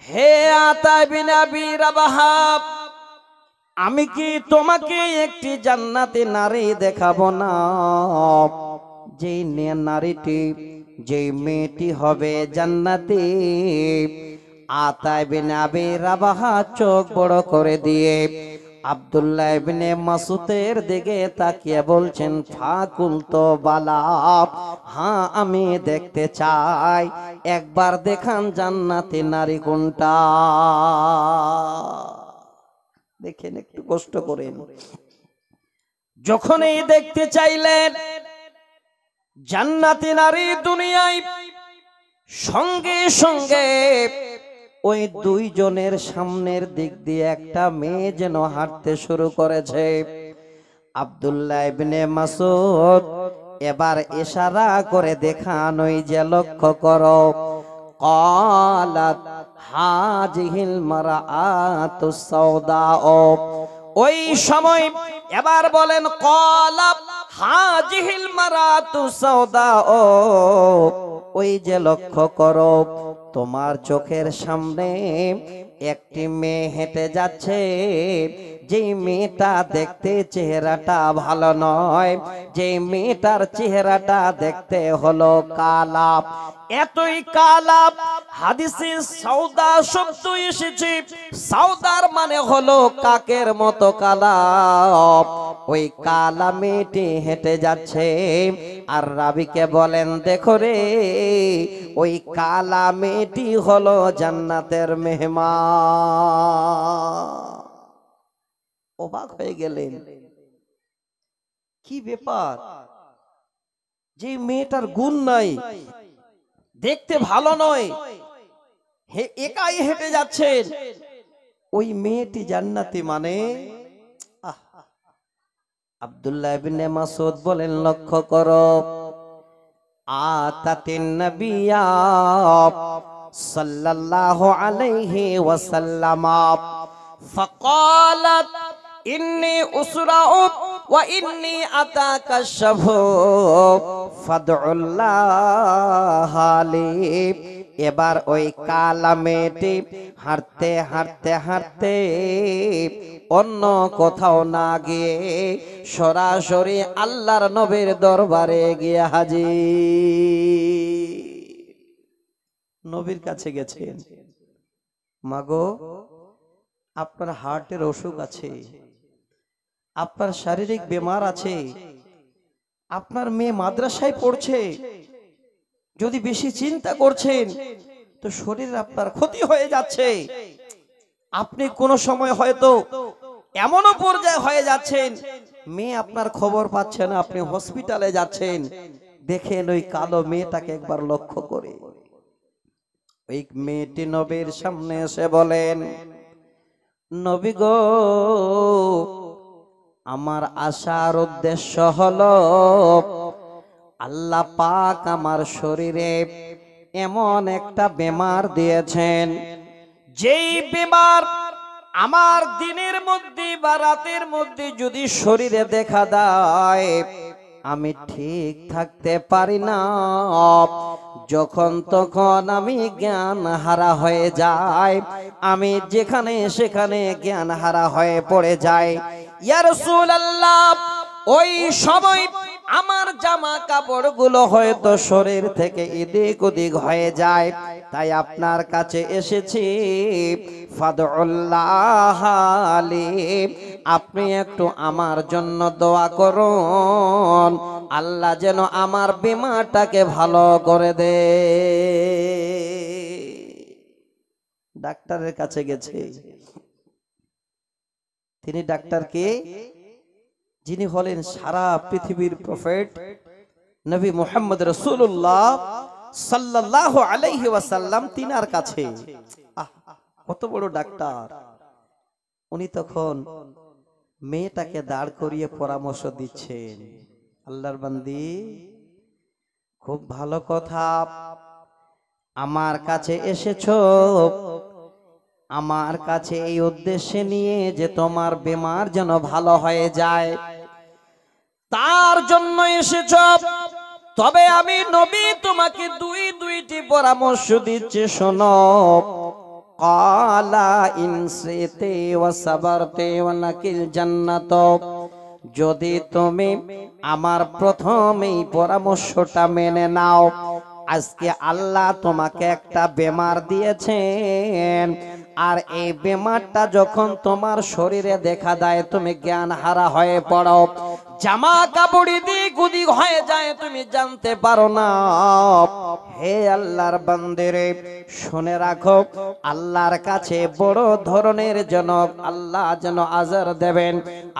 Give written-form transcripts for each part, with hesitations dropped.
হে আতা বিন আবি রাবাহা, আমি কি তোমাকে একটি জান্নাতি নারী দেখাবো না? যে নারীটি, যে মেয়েটি হবে জান্নাতি। আতা বিন আবি রাবাহা চোখ বড় করে দিয়ে আব্দুল্লাহ ইবনে মাসউদের দিকে তাকিয়ে বলছেন, ফাকুল তো বালা, হ্যাঁ আমি দেখতে চাই, একবার দেখান জান্নাতি নারী কোনটা। দেখেন, একটু কষ্ট করেন। যখনই দেখতে চাইলেন জান্নাতি নারী দুনিয়ায়, সঙ্গে সঙ্গে ওই দুইজনের সামনের দিক দিয়ে একটা মেয়ে যেন হাঁটতে শুরু করেছে। আব্দুল্লাহ ইবনে মাসউদ এবার ইশারা করে দেখান, ওই যে লক্ষ্য করো। ক্বালাত হাজিহিল মারআতুস সাওদাও, ওই সময় এবার বলেন ক্বালাত হাজিহিল মারআতুস সাওদাও, ওই যে লক্ষ্য করো, তোমার চোখের সামনে একটি মেয়ে হেঁটে যাচ্ছে, যে মেয়েটা দেখতে চেহারাটা ভালো নয়, যে মেয়েটার চেহারাটা দেখতে হলো কালা। এতই কালা, হাদিসে সাউদা শব্দ এসেছে, সাউদার মানে হলো কাকের মতো কালা। ওই কালা মেয়েটি হেঁটে যাচ্ছে, আর রাবীকে বলেন, দেখো রে, ওই কালা মেয়েটি হলো জান্নাতের মেহমান। অবাক হয়ে গেলেন, কি ব্যাপার, যে মেয়েটার গুণ নাই, দেখতে ভালো নয়, একাই হেঁটে যাচ্ছেন, ওই মেয়েটি জান্নাতি মানে। আব্দুল্লাহ ইবনে মাসউদ বলেন, লক্ষ্য করো, আতাতিন নবিয়্যা সাল্লাল্লাহু আলাইহি ওয়াসাল্লাম ফাকালাত ইন্নী উসরাউ ওয়া ইন্নী আতাকাশফু ফাদউল্লাহ লি। এবার ওই কালা মেয়েটি হাঁটতে হাঁটতে হাঁটতে অন্য কোথাও না গিয়ে সরাসরি আল্লাহর নবীর দরবারে গিয়ে হাজির। নবীর কাছে গেছেন, মাগো আপনার হার্টের অসুখ আছে, আপনার শারীরিক বেমার আছে, আপনার মেয়ে মাদ্রাসায় পড়ছে, যদি বেশি চিন্তা করছেন তো শরীরে আপনার ক্ষতি হয়ে যাচ্ছে, আপনি কোন সময় হয়তো এমনও পর্যায়ে হয়ে যাচ্ছেন, মেয়ে আপনার খবর পাচ্ছে না, আপনি হসপিটালে যাচ্ছেন। দেখেন ওই কালো মেয়েটাকে একবার লক্ষ্য করে। ওই মেয়েটি নবীর সামনে এসে বলেন, নবী গো, আমার আসার উদ্দেশ্য হলো, আল্লাহ পাক আমার শরীরে এমন একটা বেমার দিয়েছেন, যেই বেমার আমার দিনের মধ্যে বা রাতের মধ্যে যদি শরীরে দেখা দেয়, আমি ঠিক থাকতে পারি না, যখন তখন আমি জ্ঞান হারা হয়ে যাই, আমি যেখানে সেখানে জ্ঞান হারা হয়ে পড়ে যাই। ইয়া রাসূলুল্লাহ, ওই সময় আমার জামা কাপড় গুলো হয়তো শরীর থেকে এদিক ওদিক হয়ে যায়, তাই আপনার কাছে এসেছি, ফাদউল্লাহ লি, আপনি একটু আমার জন্য দোয়া করুন, আল্লাহ যেন আমার বিমারটাকে ভালো করে দে। ডাক্তারের কাছে গেছে। তিনি ডাক্তারকে, যিনি হলেন সারা পৃথিবীর প্রফেট নবী মুহাম্মদ রাসূলুল্লাহ সাল্লাল্লাহু আলাইহি ওয়াসাল্লাম, তিনার কাছে। কত বড় ডাক্তার! উনি তখন মেয়েটাকে দাঁড় করিয়ে পরামর্শ দিচ্ছেন, আল্লাহর বান্দি, খুব ভালো কথা, আমার কাছে এসেছো, আমার কাছে এই উদ্দেশ্যে নিয়ে যে তোমার বেমার যেন ভালো হয়ে যায়, তার জন্য এসেছ। তবে আমি নবী তোমাকে দুইটি পরামর্শ দিচ্ছি, শোনো। ক্বালা ইন শিতে ওয়া সাবারতে ওয়া লাকিল জান্নাত। যদি তুমি আমার প্রথম এই পরামর্শটা মেনে নাও, আজকে আল্লাহ তোমাকে একটা বেমার দিয়েছেন, আর এই বেমারটা যখন তোমার শরীরে দেখা দেয় তুমি জ্ঞান হারা হয়ে পড়ো, জামা কাপড় দিয়ে গুদি হয়ে যায়, তুমি জানতে পারো না। হে আল্লাহর বান্দেরে, শুনে রাখো, আল্লাহর কাছে বড় ধরনের জনক আল্লাহ যেন আজর দেবেন,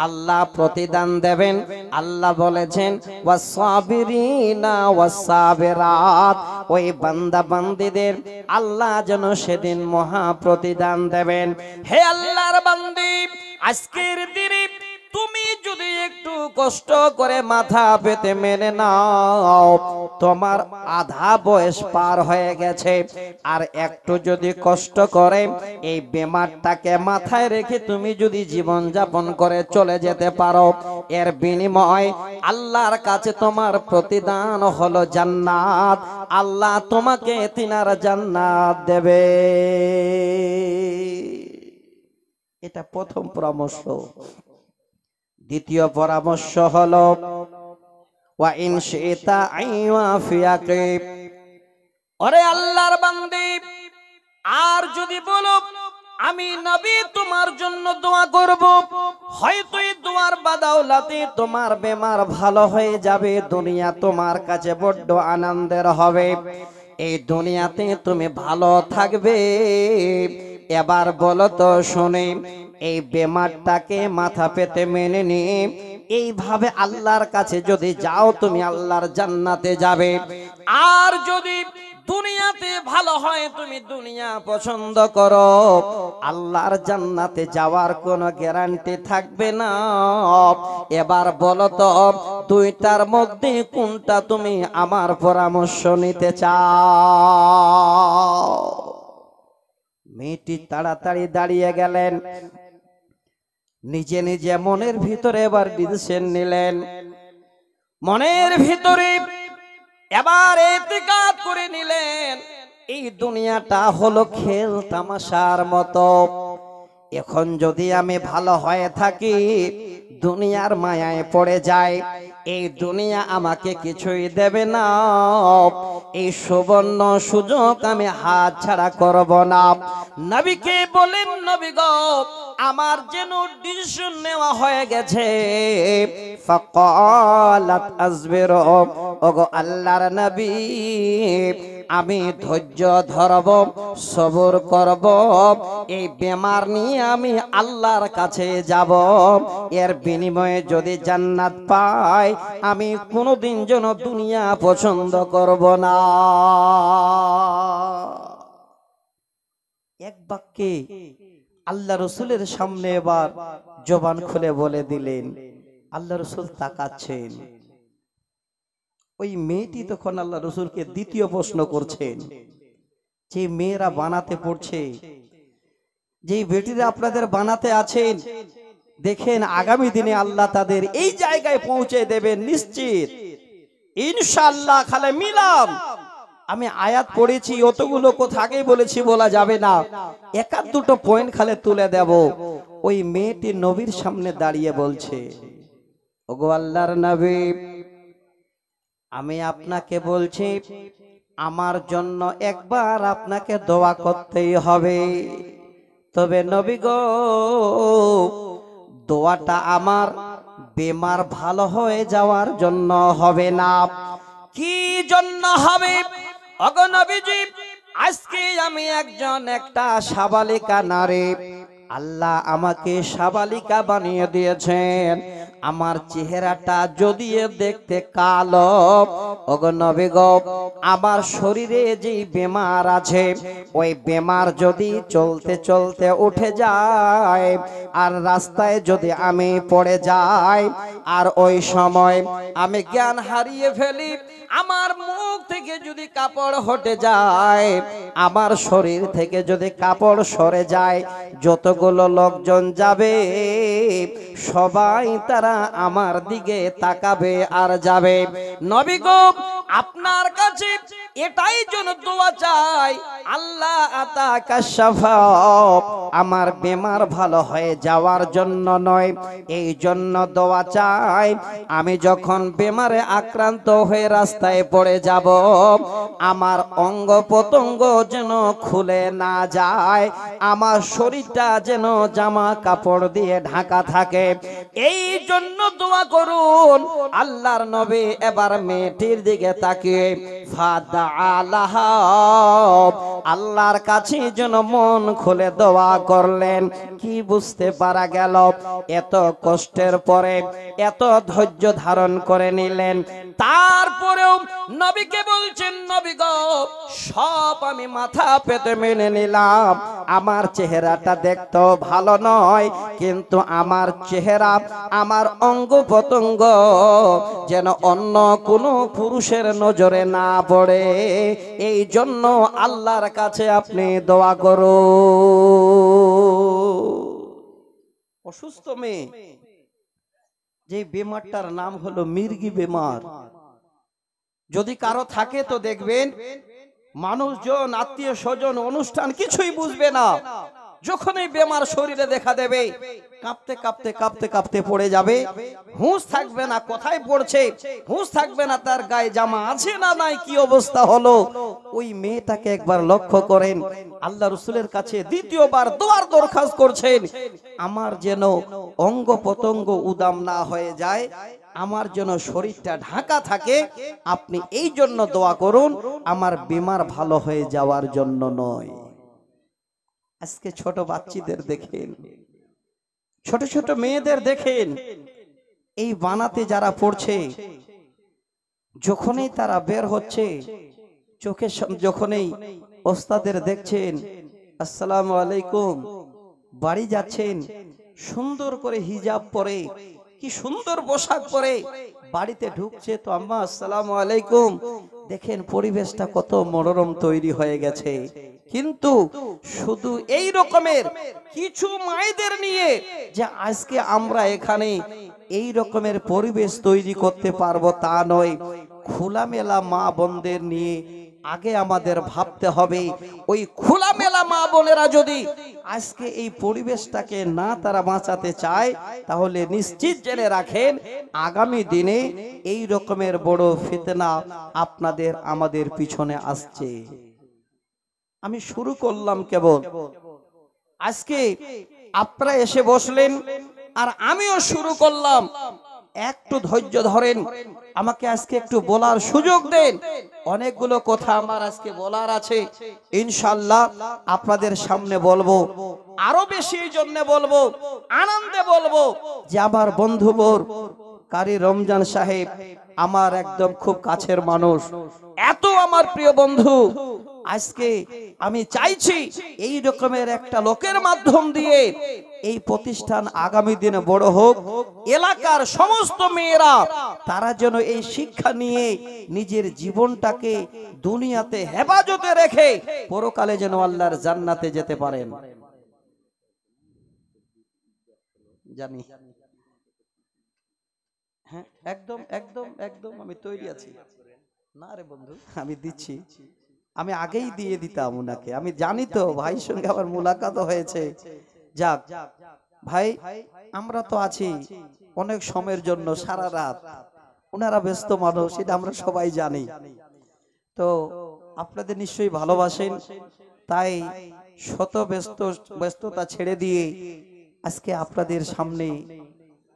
আল্লাহ প্রতিদান দেবেন। আল্লাহ বলেছেন ওয়াসাবিরিনা ওয়াসাবিরাত, ওই বান্দা বান্দীদের আল্লাহ যেন সেদিন মহা প্রতিদান দেবেন। হে আল্লাহর বান্দি, আজকের দিনে তুমি যদি একটু কষ্ট করে মাথা পেতে মেনে নাও, তোমার আধা বয়স পার হয়ে গেছে, আর একটু যদি কষ্ট করে এই বেমারটাকে মাথায় রেখে তুমি যদি জীবন যাপন করে চলে যেতে পারো, এর বিনিময় আল্লাহর কাছে তোমার প্রতিদান হলো জান্নাত। আল্লাহ তোমাকে তিনার জান্নাত দেবে। এটা প্রথম পরামর্শ। দ্বিতীয় পরামর্শ হলো ওয়া ইন শিতা আইওয়াফিয়াকে, ওরে আল্লাহর বান্দী, আর যদি বলো আমি নবী তোমার জন্য দোয়া করব, হয়তো এই দোয়ার বাদাওলাতে তোমার বেমার ভালো হয়ে যাবে, দুনিয়া তোমার কাছে বড্ড আনন্দের হবে, এই দুনিয়াতে তুমি ভালো থাকবে। এবার বলো তো শুনে, এই বেমারটাকে মাথা পেতে মেনে নিয়ে এইভাবে আল্লাহর কাছে যদি যাও, তুমি আল্লাহর জান্নাতে যাবে। আর যদি দুনিয়াতে ভালো হয়, তুমি দুনিয়া পছন্দ করো, আল্লাহর জান্নাতে যাওয়ার কোনো গ্যারান্টি থাকবে না। এবার বলো তো, দুইটার মধ্যে কোনটা তুমি আমার পরামর্শ নিতে চাও? মেয়েটি তাড়াতাড়ি দাঁড়িয়ে গেলেন, নিজে নিজে মনের ভিতরে এবার ডিসিশন নিলেন, মনের ভিতরে এবার ইতিকাদ করে নিলেন, এই দুনিয়াটা হলো খেল তামাশার মতো, এখন যদি আমি ভালো হয়ে থাকি, দুনিয়ার মায়ায় পড়ে যায়, এই দুনিয়া আমাকে কিছুই দেবে না, এই সুবর্ণ সুযোগ আমি হাত ছাড়া করব না। নবীকে বলেন, নবী গো, আমার যেন ডিসিশন নেওয়া হয়ে গেছে। ফাকালাত আসবিরু, ওগো আল্লাহর নবী, আমি ধৈর্য ধরব, সবর করব, এই বেমার নিয়ে আমি আল্লাহর কাছে যাব, এর বিনিময়ে যদি জান্নাত পাই, আমি কোনোদিন যেন দুনিয়া পছন্দ করব না। এক বাক্যে আল্লাহ রসুলের সামনে এবার জবান খুলে বলে দিলেন। আল্লাহ রসুল তাকাচ্ছেন, ওই মেয়েটি তখন আল্লাহ রসুলকে দ্বিতীয় প্রশ্ন করছেন, যে মেয়েরা বানাতে পড়ছে, যে বেটিরা আপনাদের বানাতে আছেন, দেখেন আগামী দিনে আল্লাহ তাদের এই জায়গায় পৌঁছে দেবেন নিশ্চিত, ইনশাআল্লাহ। খালে মিলাম, আমি আয়াত পড়েছি, অতগুলো কথা আগেই বলেছি, বলা যাবে না, একাধ দুটো পয়েন্ট খালে তুলে দেব। ওই মেয়েটি নবীর সামনে দাঁড়িয়ে বলছে, ওগো আল্লাহর নবী, আমি আপনাকে বলছি, আমার জন্য একবার আপনাকে দোয়া করতেই হবে, তবে নবী গো, দোয়াটা আমার বেমার ভালো হয়ে যাওয়ার জন্য হবে না। কি জন্য হবে? ওগো নবীজি, আজকে আমি একটা সাবালিকা নারী, আল্লাহ আমাকে সাবালিকা বানিয়ে দিয়েছেন, আমার চেহারাটা যদি দেখতে কালো, ওগো নবী গো, আমার শরীরে যে বেমার আছে, ওই বেমার যদি চলতে চলতে উঠে যায়, আর রাস্তায় যদি আমি পড়ে যাই, আর ওই সময় আমি জ্ঞান হারিয়ে ফেলি, আমার মুখ থেকে যদি কাপড় হটে যায়, আমার শরীর থেকে যদি কাপড় সরে যায়, যতগুলো লোকজন যাবে সবাই তারা আমার দিকে তাকাবে আর যাবে। নবী গো, আপনার কাছে এটাই জন্য দোয়া চাই, আল্লাহ আতাকা শাফা, আমার বেমার ভালো হয়ে যাওয়ার জন্য নয়, এই জন্য দোয়া চাই আমি যখন বেমারে আক্রান্ত হয়ে রাস্তায় পড়ে যাব, আমার অঙ্গ প্রত্যঙ্গ যেন খুলে না যায়, আমার শরীরটা যেন জামা কাপড় দিয়ে ঢাকা থাকে, এই জন্য দোয়া করুন। আল্লাহর নবী এবার মেয়েটির দিকে তাকিয়ে ফাদা আলাহা, আল্লাহর কাছে যেন মন খুলে দোয়া করলেন। কি বুঝতে পারা গেল? এত কষ্টের পরে এত ধৈর্য ধারণ করে নিলেন, তারপরেও নবীকে বলছেন, নবী গো, সব আমি মাথা পেতে মেনে নিলাম, আমার চেহারাটা দেখতেও ভালো নয়, কিন্তু আমার চেহারা, আমার অঙ্গ প্রত্যঙ্গ যেন অন্য কোনো পুরুষের নজরে না পড়ে, এই জন্য আল্লাহর কাছে আপনি দোয়া করো। অসুস্থ মেয়ে, যে বেমারটার নাম হলো মির্গি বেমার, যদি কারো থাকে তো দেখবেন মানুষজন, আত্মীয় স্বজন, অনুষ্ঠান কিছুই বুঝবে না, যখন এই বেমার শরীরে দেখা দেবে কাঁপতে কাঁপতে কাঁপতে কাঁপতে পড়ে যাবে, হুঁশ থাকবে না কোথায় পড়ছে, হুঁশ থাকবে না তার গায়ে জামা আছে না নাই, কি অবস্থা হলো। ওই মেয়েটাকে একবার লক্ষ্য করেন, আল্লাহ রাসূলের কাছে দ্বিতীয়বার দোয়ার দরখাস্ত করছেন, আমার যেন অঙ্গ প্রত্যঙ্গ উদাম না হয়ে যায়, আমার যেন শরীরটা ঢাকা থাকে, আপনি এই জন্য দোয়া করুন, আমার বেমার ভালো হয়ে যাওয়ার জন্য নয়। আজকে ছোট বাচ্চাদের দেখেন, ছোট ছোট মেয়েদের দেখেন, এই বানাতে যারা পড়ছে, যখনই তারা বের হচ্ছে, চোখে যখনই ওস্তাদের দেখছেন আসসালামু আলাইকুম, বাড়ি যাচ্ছেন, সুন্দর করে হিজাব পরে, কি সুন্দর পোশাক পরে বাড়িতে ঢুকছে, তো আম্মা আসসালামু আলাইকুম, দেখেন পরিবেশটা কত মনোরম তৈরি হয়ে গেছে। কিন্তু শুধু এই রকমের কিছু মায়েদের নিয়ে যে আজকে আমরা এখানে এই রকমের পরিবেশ তৈরি করতে পারবো তা নয়, খোলামেলা মা বোনদের নিয়ে আগে আমাদের ভাবতে হবে। ওই খোলামেলা মা বোনেরা যদি আজকে এই পরিবেশটাকে না তারা বাঁচাতে চায়, তাহলে নিশ্চিত জেনে রাখেন আগামী দিনে এই রকমের বড় ফিতনা আপনাদের আমাদের পিছনে আসছে। আমি শুরু করলাম কেবল, আজকে আপনারা এসে বসলেন আর আমিও শুরু করলাম, একটু ধৈর্য ধরেন, আমাকে আজকে একটু বলার সুযোগ দেন। অনেকগুলো কথা আমার আজকে বলার আছে, ইনশাআল্লাহ আপনাদের সামনে বলবো, আরো বেশি এই জন্য বলবো, আনন্দে বলবো যে আমার বন্ধুবর কারি রমজান সাহেব আমার একদম খুব কাছের মানুষ, এত আমার প্রিয় বন্ধু, আজকে আমি চাইছি এই রকমের একটা লোকের মাধ্যম দিয়ে এই প্রতিষ্ঠান আগামী দিনে বড় হোক, এলাকার সমস্ত মেয়েরা তারা যেন এই শিক্ষা নিয়ে নিজের জীবনটাকে দুনিয়াতে হেফাজতে রেখে পরকালে যেন আল্লাহর জান্নাতে যেতে পারেন। জানি, হ্যাঁ, একদম একদম একদম আমি তৈরি আছি। না রে বন্ধু, আমি দিচ্ছি, আমি আগেই দিয়ে দিতাম ওনাকে, আমি জানি তো ভাইয়ের সঙ্গে আমার মুলাকাত হয়েছে। যাক ভাই, আমরা তো আছি অনেক সময়ের জন্য, সারা রাত, ওনারা ব্যস্ত মানুষ, এটা আমরা সবাই জানি। তো আপনাদের নিশ্চয়ই ভালোবাসেন, তাই শত ব্যস্ততা ছেড়ে দিয়ে আজকে আপনাদের সামনে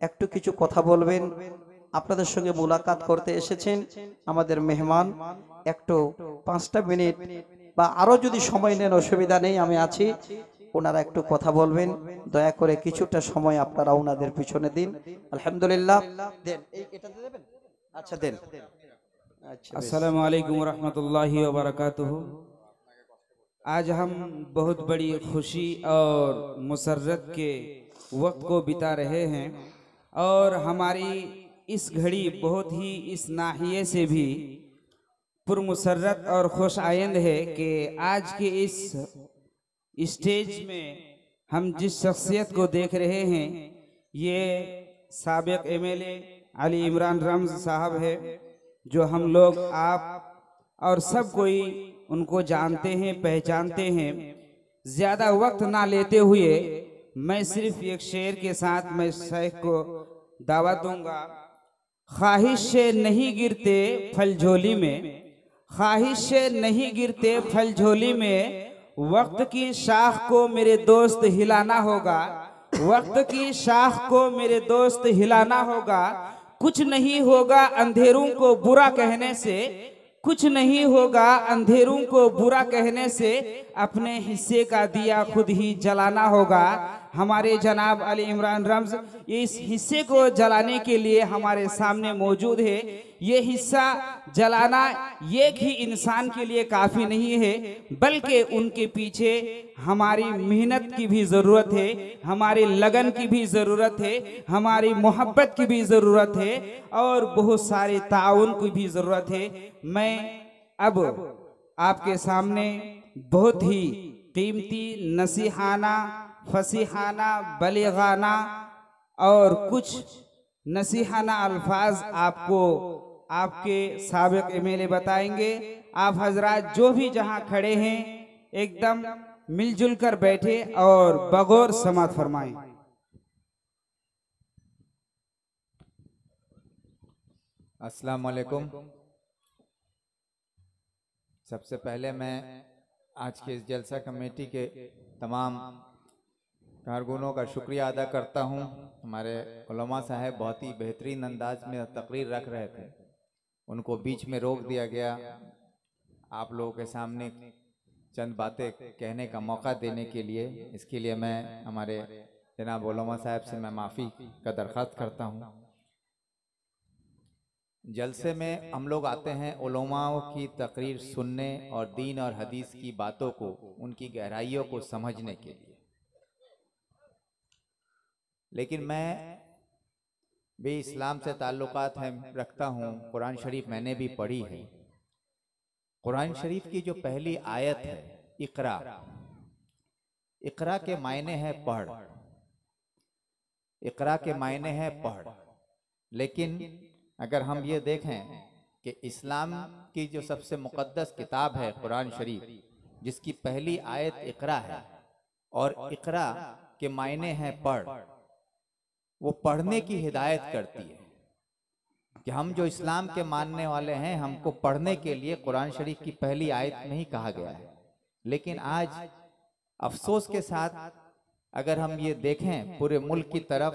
একটু কিছু কথা বলবেন, আপনাদের সঙ্গে মুলাকাত করতে এসেছেন আমাদের মেহমান। একটু 5টা মিনিট বা আরো যদি সময় নেন অসুবিধা নেই, আমি আছি, ওনারা একটু কথা বলবেন, দয়া করে কিছুটা সময় আপনারা ওনাদের পিছনে দিন। আলহামদুলিল্লাহ, দেন, এটাতে দেবেন, আচ্ছা দেন। अस्सलामु अलैकुम रहमतुल्लाहि व बरकातुहू। आज हम बहुत बड़ी खुशी और मुसर्रत के वक्त को बिता रहे हैं, और हमारी इस घड़ी बहुत ही इस नाहिए से भी पुरमुसर्रत और खुश आइंद है कि आज के इस स्टेज में हम जिस शख्सियत को देख रहे हैं, ये साबिक MLA अली इमरान रमज़ साहब है, जो हम लोग आप और सब कोई उनको जानते हैं, पहचानते हैं। ज्यादा वक्त ना लेते हुए मैं सिर्फ एक शेर के साथ मैं शेख को दावत दूंगा। ख्वाहिश से नहीं गिरते फल झोली में, ख्वाहिश से नहीं गिरते फल झोली में, वक्त की शाख को मेरे दोस्त हिलाना होगा, वक्त की शाख को मेरे दोस्त हिलाना होगा। कुछ नहीं होगा अंधेरों को बुरा कहने से, कुछ नहीं होगा अंधेरों को बुरा कहने से, अपने हिस्से का दिया खुद ही जलाना होगा। हमारे जनाब अली इमरान रम्ज इस हिस्से को जलाने के लिए हमारे सामने मौजूद है। ये हिस्सा जलाना एक ही इंसान के लिए काफ़ी नहीं है, बल्कि उनके पीछे हमारी मेहनत की भी ज़रूरत है, हमारी लगन की भी ज़रूरत है, हमारी मोहब्बत की भी ज़रूरत है और बहुत सारे ताउन की भी ज़रूरत है। मैं अब आपके सामने बहुत ही कीमती नसीहाना, फसीहाना, बलीगाना और कुछ नसीहाना अल्फाज आपको आपके साबिक एमएलए बताएंगे। आप हजरात जो भी जहां खड़े हैं एकदम मिलजुल कर बैठे और बगौर समात फरमाएं। अस्सलाम वालेकुम। सबसे पहले मैं आज के इस जलसा कमेटी के तमाम कारकुनों का शुक्रिया अदा करता हूं। हमारे उलमा साहब बहुत ही बेहतरीन अंदाज में तकरीर रख रहे थे, उनको बीच में रोक दिया गया। आप लोगों के सामने चंद बातें कहने का मौका देने के लिए, इसके लिए मैं हमारे जनाब उलमा साहब से मैं माफ़ी का दरख्वास्त करता हूं। जलसे में हम लोग आते हैं उलमाओं की तकरीर सुनने और दीन और हदीस की बातों को, उनकी गहराइयों को समझने के लिए। लेकिन मैं भी इस्लाम से ताल्लुकात रखता हूँ। कुरान शरीफ मैंने भी पढ़ी है। कुरान शरीफ की जो पहली आयत है इकरा, इकरा के मायने है पढ़, इकरा के मायने है पढ़। लेकिन अगर हम ये देखें कि इस्लाम की जो सबसे मुक़द्दस किताब है कुरान शरीफ, जिसकी पहली आयत इकरा है और इकरा के मायने है पढ़, वो पढ़ने की हिदायत करती है कि हम जो इस्लाम के मानने वाले हैं, हमको पढ़ने के लिए कुरान शरीफ की पहली आयत में ही कहा गया है। लेकिन आज अफसोस के साथ अगर हम ये देखें पूरे मुल्क की तरफ,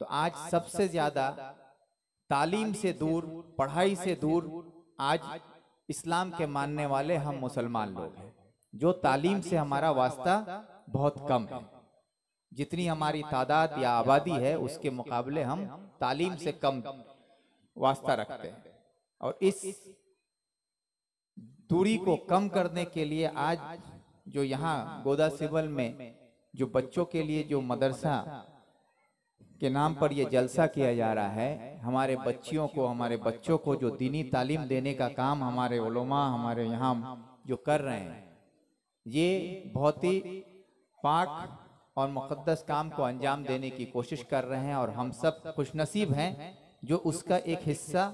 तो आज सबसे ज़्यादा तालीम से दूर, पढ़ाई से दूर आज इस्लाम के मानने वाले हम मुसलमान लोग हैं। जो तालीम से हमारा वास्ता बहुत कम है। जितनी हमारी तादाद या आबादी है उसके मुकाबले हम तालीम से कम वास्ता रखते हैं। और इस दूरी को कम करने के लिए आज जो यहाँ गोदा सिवल में जो बच्चों के लिए जो मदरसा के नाम पर ये जलसा किया जा रहा है, हमारे बच्चियों को, हमारे बच्चों को जो दीनी तालीम देने का काम हमारे उलमा हमारे यहाँ जो कर रहे हैं, ये बहुत ही पाक और मुक़द्दस काम को अंजाम देने की कोशिश कर रहे हैं। और हम सब खुशनसीब हैं जो उसका एक हिस्सा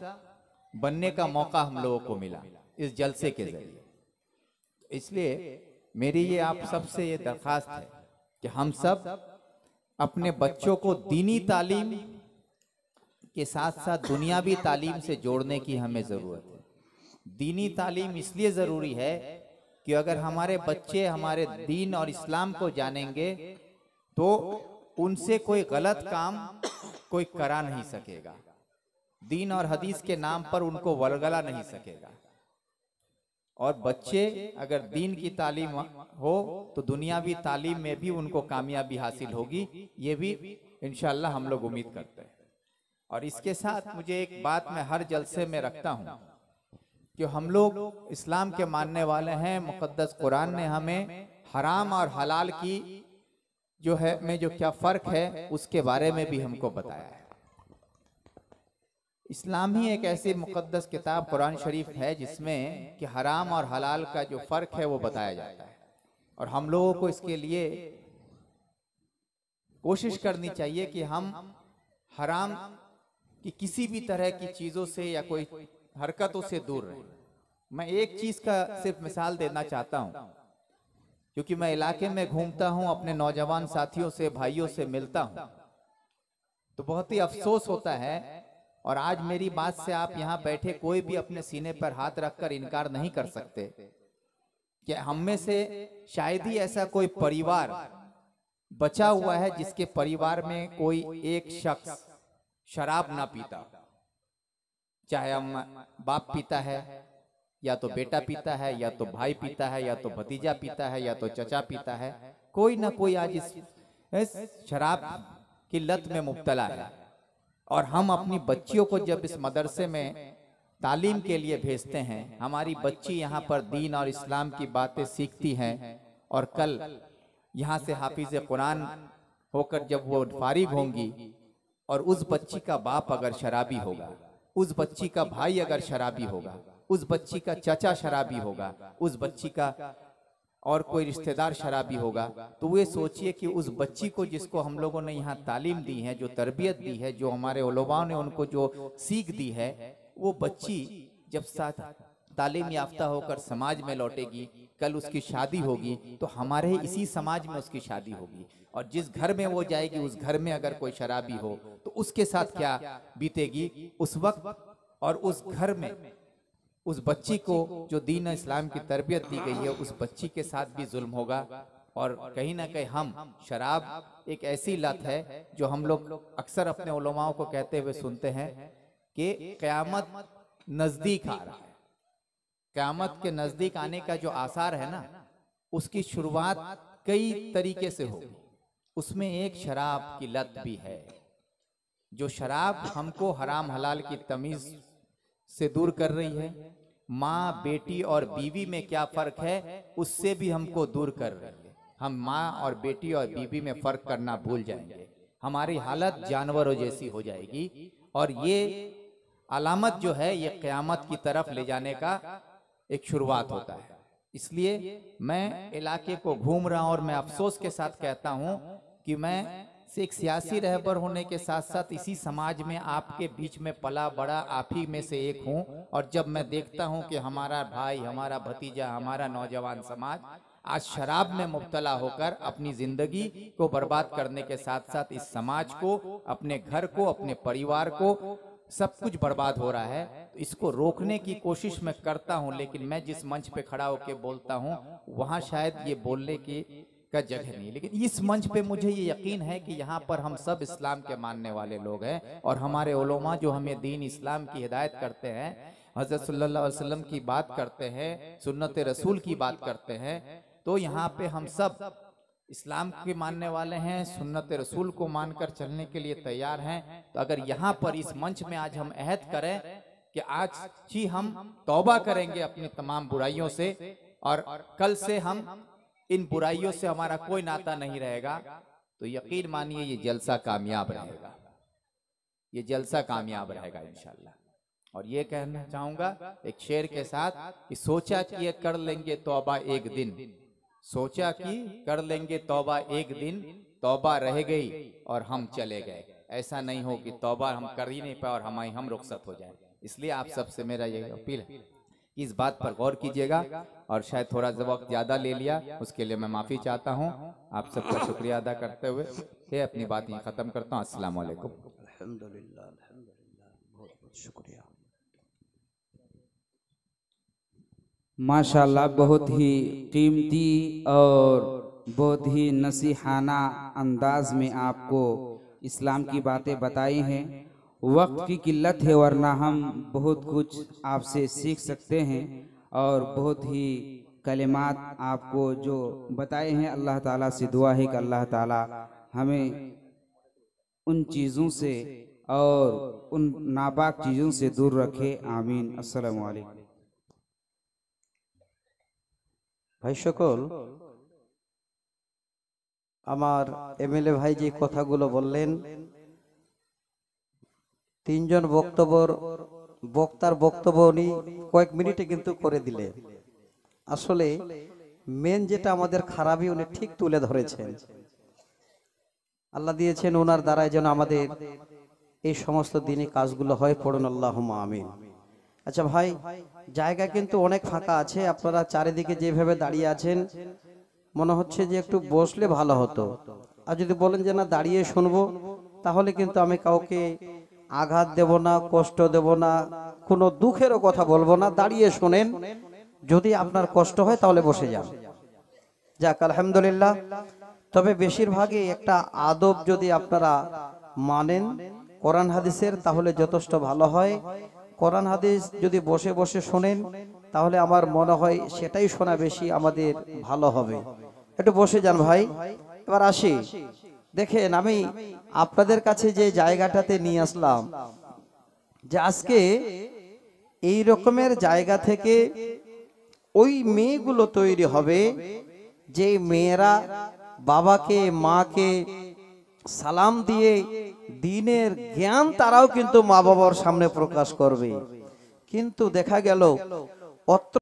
बनने का मौका हम लोगों को मिला इस जलसे के जरिए। इसलिए मेरी ये आप सबसे ये दरख्वास्त है कि हम सब अपने बच्चों को दीनी तालीम के साथ साथ दुनियावी तालीम से जोड़ने की हमें ज़रूरत है। दीनी तालीम इसलिए ज़रूरी है कि अगर हमारे बच्चे हमारे दीन और इस्लाम को जानेंगे तो उनसे कोई गलत काम कोई करा नहीं सकेगा। दीन और हदीस के नाम पर उनको वलगला नहीं सकेगा। और बच्चे अगर दीन की तालीम हो तो दुनियावी तालीम में भी उनको कामयाबी हासिल होगी। ये भी इंशाअल्लाह हम लोग उम्मीद करते हैं। और इसके साथ मुझे एक बात मैं हर जलसे में रखता हूँ कि हम लोग इस्लाम के मानने वाले हैं। मुक़द्दस कुरान ने हमें हराम और हलाल की जो है में जो क्या फ़र्क है उसके बारे में भी हमको बताया है। इस्लाम ही एक ऐसी मुक़द्दस किताब कुरान शरीफ है जिसमें कि हराम और हलाल का जो फ़र्क है वो बताया जाता है। और हम लोगों को इसके लिए कोशिश करनी चाहिए कि हम हराम की किसी भी तरह की चीज़ों से या कोई हरकतों से दूर रहें। मैं एक चीज का सिर्फ मिसाल देना चाहता हूं, क्योंकि मैं इलाके में घूमता हूं, अपने नौजवान साथियों से, भाइयों से मिलता हूं, तो बहुत ही अफसोस होता है। और आज मेरी बात से आप यहाँ बैठे कोई भी अपने सीने पर हाथ रखकर इनकार नहीं कर सकते कि हम में से शायद ही ऐसा कोई परिवार बचा हुआ है जिसके परिवार में कोई एक शख्स शराब ना पीता। चाहे हम बाप पीता है, या तो बेटा पीता है, या तो भाई पीता है, या तो भतीजा पीता है, या तो चचा पीता है, कोई ना कोई आज इस शराब की लत में मुब्तला है। और हम अपनी बच्चियों को जब इस मदरसे में तालीम के लिए भेजते हैं, हमारी बच्ची यहाँ पर दीन और इस्लाम की बातें सीखती हैं, और कल यहाँ से हाफिज कुरान होकर जब वो फारिग होंगी, और उस बच्ची का बाप अगर शराबी होगा, उस बच्ची का भाई अगर शराबी होगा, उस बच्ची का चाचा शराबी होगा, उस बच्ची का और कोई रिश्तेदार शराबी होगा, तो वे सोचिए कि उस बच्ची को जिसको हम लोगों ने यहाँ तालीम दी है, जो तरबियत दी है, जो हमारे उलमाओं ने उनको जो सीख दी है, वो बच्ची जब साथ तालीम याफ्ता होकर समाज में लौटेगी, कल उसकी शादी होगी, तो हमारे इसी समाज में उसकी शादी होगी। और जिस घर में वो जाएगी, उस घर में अगर कोई शराबी हो तो उसके साथ क्या बीतेगी उस वक्त। और उस घर में उस बच्ची को जो दीन इस्लाम की तरबियत दी गई है, उस बच्ची के साथ भी जुल्म होगा। और कहीं ना कहीं हम शराब एक ऐसी लत है जो हम लोग अक्सर अपने उलमाओं को कहते हुए सुनते हैं कि क़यामत नजदीक आ रहा है। क़यामत के नजदीक आने का जो आसार है ना, उसकी शुरुआत कई तरीके से होगी। उसमें एक शराब की लत भी है। जो शराब हमको हराम हलाल की तमीज से दूर कर रही है, माँ बेटी और बीवी में क्या फर्क है उससे भी हमको दूर कर रही है। हम माँ और बेटी और बीवी में फर्क करना भूल जाएंगे, हमारी हालत जानवरों जैसी हो जाएगी। और ये अलामत जो है, ये क़यामत की तरफ ले जाने का एक शुरुआत होता है। इसलिए मैं इलाके को घूम रहा हूं और मैं अफसोस के साथ कहता हूं कि मैं एक सियासी रहबर होने के साथ साथ इसी समाज में आपके बीच में पला बड़ा आप ही में से एक हूं। और जब मैं देखता हूं कि हमारा भाई, हमारा भतीजा, हमारा नौजवान समाज आज शराब में मुब्तला होकर अपनी जिंदगी को बर्बाद करने के साथ साथ इस समाज को, अपने घर को, अपने परिवार को, सब कुछ बर्बाद हो रहा है, तो इसको रोकने की कोशिश मैं करता हूं। लेकिन मैं जिस मंच पे खड़ा होकर बोलता हूं वहां शायद ये बोलने की का जगह नहीं, लेकिन इस मंच पे मुझे ये यकीन है कि यहाँ पर हम सब इस्लाम के मानने वाले लोग हैं। और हमारे उलमा जो हमें दीन इस्लाम की हिदायत करते हैं, हज़रत सल्लल्लाहु अलैहि वसल्लम की बात करते हैं, सुन्नत रसूल की बात करते हैं, तो यहाँ पे हम सब इस्लाम के मानने वाले हैं, सुन्नत रसूल को मानकर चलने के लिए तैयार हैं। तो अगर यहाँ पर इस मंच में आज हम अहद करें कि आज ही हम तौबा करेंगे अपनी तमाम बुराइयों से, और कल से हम इन बुराइयों से हमारा कोई नाता नहीं रहेगा, तो यकीन मानिए ये जलसा कामयाब रहेगा, ये जलसा कामयाब रहेगा इंशाल्लाह। और ये कहना चाहूंगा एक शेर के साथ कि सोचा कि ये कर लेंगे तौबा एक दिन, सोचा कि कर लेंगे तौबा एक दिन, तौबा रह गई और हम चले गए। ऐसा नहीं हो कि तौबा हम कर ही नहीं पाए और हम रुखसत हो जाए। इसलिए आप सबसे मेरा ये अपील है, इस बात पर गौर कीजिएगा। और शायद थोड़ा वक्त ज्यादा ले लिया, उसके लिए मैं माफी चाहता हूँ। आप सबका शुक्रिया अदा करते हुए ये अपनी बात यहाँ खत्म करता हूँ। अस्सलाम वालेकुम। अल्हम्दुलिल्लाह, अल्हम्दुलिल्लाह, बहुत बहुत शुक्रिया। माशाल्लाह, बहुत ही कीमती और बहुत ही नसीहाना अंदाज में आपको इस्लाम की बातें बताई हैं। वक्त की किल्लत है, वरना हम बहुत कुछ आपसे सीख सकते हैं और बहुत ही कलिमात आपको जो बताए हैं। अल्लाह ताला से दुआ है कि अल्लाह ताला हमें उन चीज़ों से और उन नापाक चीज़ों से दूर रखे। आमीन। अस्सलामु अलैकुम। ভাই সকল, আমার এমএলএ ভাই যে কথাগুলো বললেন, তিনজন বক্তার বক্তব্য উনি কয়েক মিনিটে কিন্তু করে দিলেন। আসলে মেন যেটা আমাদের খারাপই উনি ঠিক তুলে ধরেছেন। আল্লাহ দিয়েছেন ওনার দ্বারাই যেন আমাদের এই সমস্ত দিনই কাজগুলো হয়। পড়ুন আল্লাহুম্মা আমিন। আচ্ছা ভাই, জায়গা কিন্তু অনেক ফাঁকা আছে, আপনারা চারিদিকে যেভাবে দাঁড়িয়ে আছেন মনে হচ্ছে যে একটু বসলে ভালো হতো। আর যদি বলেন যে না দাঁড়িয়ে শুনবো, তাহলে কিন্তু আমি কাউকে আঘাত দেব না, কষ্ট দেব না, কোনো দুঃখেরও কথা বলবো না। দাঁড়িয়ে শোনেন, যদি আপনার কষ্ট হয় তাহলে বসে যান। যাক আলহামদুলিল্লাহ। তবে বেশিরভাগই একটা আদব যদি আপনারা মানেন কোরআন হাদিসের, তাহলে যথেষ্ট ভালো হয়। কোরআন হাদিস যদি বসে বসে শোনেন, তাহলে আমার মনে হয় সেটাই শোনা বেশি আমাদের ভালো হবে। একটু বসে যান ভাই। এবার আসি, দেখেন আমি আপনাদের কাছে যে জায়গাটাতে নিয়ে আসলাম, যে আজকে এই রকমের জায়গা থেকে ওই মেয়েগুলো তৈরি হবে যে মেয়েরা বাবাকে মাকে সালাম দিয়ে দ্বীনের জ্ঞান তারাও কিন্তু মা বাবার সামনে প্রকাশ করবে। কিন্তু দেখা গেল অত্র